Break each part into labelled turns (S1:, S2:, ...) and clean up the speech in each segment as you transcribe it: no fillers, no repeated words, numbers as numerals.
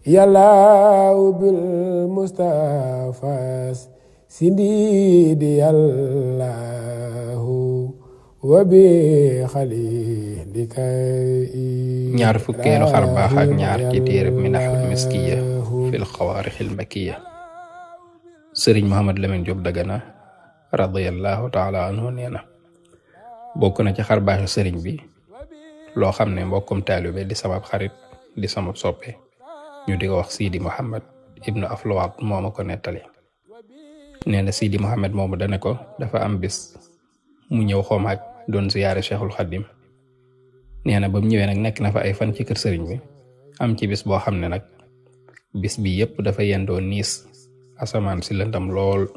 S1: yàllaaw bil Mustafa sindidi yàllaahu wa bi xalilika
S2: ñaar fukkeelu xarbaax ak ñaar ci téereb Minahul Miskiya fil xawaarixil makiya. Sëriñ Mohamed Lamine Diop Dagana radiyallahu taala anhu nee na bokk na ci xarbaaxi sëriñ bi loo xam ne mbokkum taalibe di sama xarit di sama soppe ñu di ko wax Sidi Mohamed ibnu Aflawaat moo ma ko nettali. nee na Sidi Mohamed moomu dane ko dafa am bis mu ñëw xomaag doon ziyaare Cheikhul Xadim. nee na ba mu ñëwee nag nekk na fa ay fan ci kër sëriñ bi am ci bis boo xam ne nag bis bi yépp dafa yendoo niis, asamaan si lëndam lool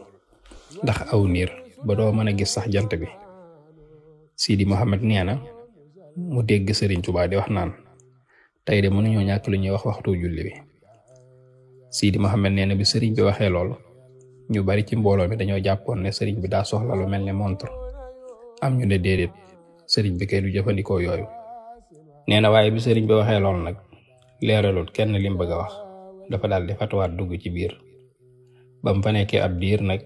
S2: ndax aw niir ba doo mën a gis sax jant bi. Sidi Mohamed nee na mu dégg Sëriñ Tuubaa di wax naan tey de mënuñoo ñàkk lu ñuy wax waxtu julli bi. Sidi Mohamed nee na bi sëriñ bi waxee lool ñu bari ci mbooloo mi dañoo jàppoon ne sëriñ bi daa soxla lu mel ne montre, am ñu ne déedéet sëriñ bi kay du jëfandikoo yooyu. nee na waaye bi sëriñ bi waxee lool nag leeralut kenn lim bëgg a wax, dafa daal di fatuwaat dugg ci biir. ba mu fa nekkee ab diir nag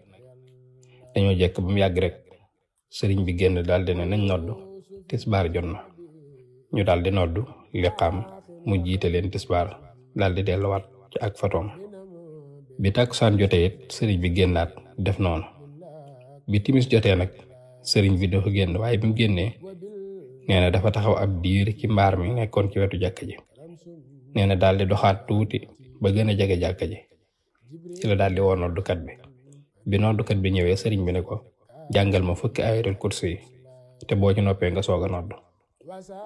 S2: dañoo jekk ba mu yàgg rek sëriñ bi génn daal di ne nañ noddu tisbaar jot na. ñu daal di noddu liqaam mu jiite leen tisbaar daal di delluwaat ci ak fatoom. bi takkusaan jotee it sëriñ bi génnaat def noonu. bi timis jotee nag sëriñ bi dafa génn, waaye bi mu génnee nee na dafa taxaw ab diir ci mbaar mi nekkoon ci wetu jàkka ji. nee na daal di doxaat tuuti ba gën a jege jàkka ji ci la daal di woo noddukat bi. bi noddukat bi ñëwee sëriñ bi ne ko jàngal ma fukki ayatul kursi yi te boo ci noppee nga soog a noddu.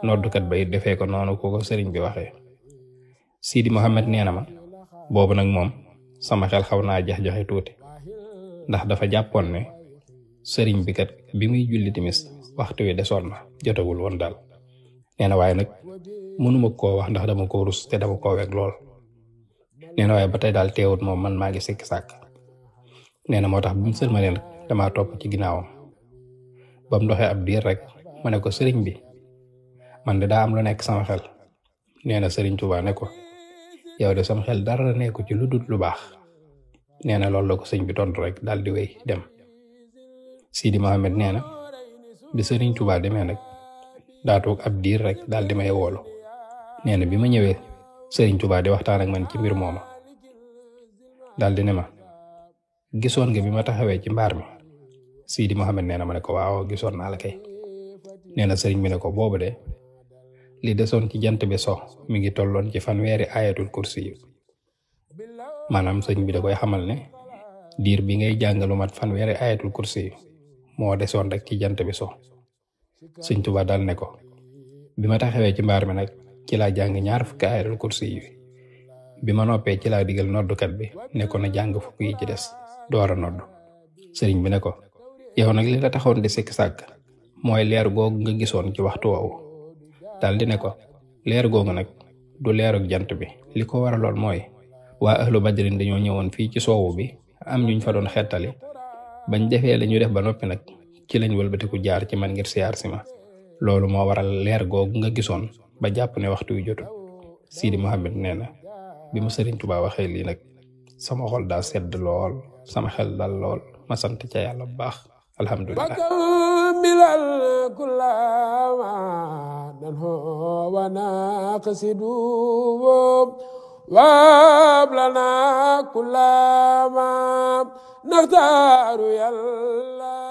S2: noddukat ba it defee ko noonu ko sëriñ bi waxee. Sidi Mohamed nee na ma boobu nag moom sama xel xaw naa jax-jaxe tuuti ndax dafa jàppoon ne sëriñ bi kat bi muy julli timis waxtu wi desoon na, jotagul woon daal. nee na waaye nag mënuma koo wax ndax dama ko rus te dama koo weg lool. nee na waaye ba tey daal teewut moom man maa ngi sikki sàkk. nee na moo tax bi mu sëlmalee nag damaa topp ci ginnaawam ba mu doxee ab diir rek ma ne ko sëriñ bi man de daa am lu nekk sama xel. nee na Sëriñ Tuubaa ne ko yow de sama xel dara nekku ci lu dul lu baax. nee na loolu la ko sëñ bi tontu rek daal di wéy dem. Sidi Mohamed nee na bi Sëriñ Tuubaa demee nag daa toog ab diir rek daal di may woolu. nee na bi ma ñëwee Sëriñ Tuubaa di waxtaan ak man ci mbir mooma daal di ne ma gisoon nga bi ma taxawee ci mbaar mi. Sidi Mohamed nee na ma ne ko waaw gisoon naa la kay. nee na sëriñ bi ne ko boobu de li desoon ci jant bi so mi ngi tolloon ci fanweeri ayatul kursi yi. maanaam sëñ bi da koy xamal ne diir bi ngay jàngalu mat fanweeri ayatul kursi yi moo desoon rek ci jant bi so. Sëñ Tuubaa dal ne ko bi ma taxawee ci mbaar mi nag ci laa jàng ñaar fukki ayatul kursi yi. bi ma noppee ci laa digal noddukat bi ne ko na jàng fukk yi ci des door a noddu. sëriñ bi ne ko yow nag li la taxoon di sikk sàkk mooy leer googu nga gisoon ci waxtu woowu. daal di ne ko leer googu nag du leerug jant bi, li ko waraloon mooy waa ahlu badrin dañoo ñëwoon fii ci soowu bi am ñuñ fa doon xettali. bañ defee la ñu def ba noppi nag ci lañ wëlbatiku jaar ci man ngir siyaar si ma. loolu moo waral leer googu nga gisoon ba jàpp ne waxtu wi jotul. Sidi Mohamed nee na bi ma Sëriñ Tuubaa waxee lii nag sama xol daa sedd lool, sama xel dal lool, ma sant ca yàlla bu baax. alhamdulillah.
S1: وابلنا كل ما نختار يلا